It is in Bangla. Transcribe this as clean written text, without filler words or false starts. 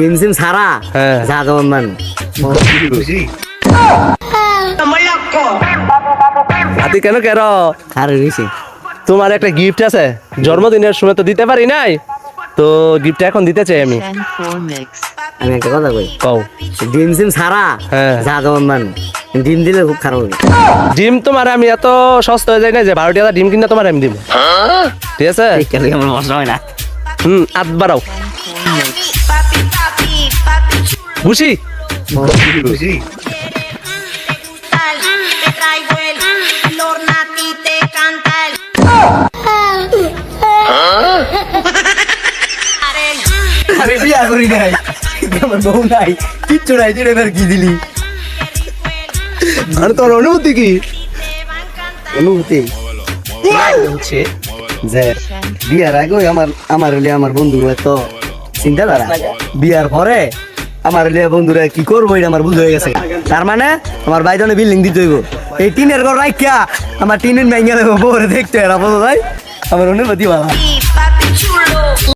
জিম সারা যা যেমন মান আদি কেন কেন আর বেশি তোমার একটা গিফট আছে জন্মদিনের সময় তো দিতে পারি নাই তো গিফট এখন দিতে চাই আমি আমি একটা কথা কই কও জিম সারা যা যেমন মান ডিম দিলে খুব খারাপ হবে ডিম তোমার আমি এত সস্তা হয়ে যায় না যে 12 টাকা ডিম কিনা তোমার আমি দিব ঠিক আছে আমার মজা হয় না আট বাড়াও খুশি Te traigo el flor nati te canta el আরে বিয়া করি নাই আমার বউ নাই কিচ্ছু নাই তুই এবার কি দিলি আর তোর অনুভূতি কি অনুভূতি হচ্ছে যে বিয়ার আগে আমার বন্ধুরা তো চিন্তাধারা বিয়ার পরে আমার বন্ধুরা কি করবো এটা আমার বুঝ হয়ে গেছে তার মানে আমার বাইদনে বিল্ডিং দিতে হইব এই টিনের ঘর রাখিয়া আমার টিনের ভেঙে দেবো বউরে দেখতে এরা বলো ভাই আমার অনুভূতি ভালো papi chulo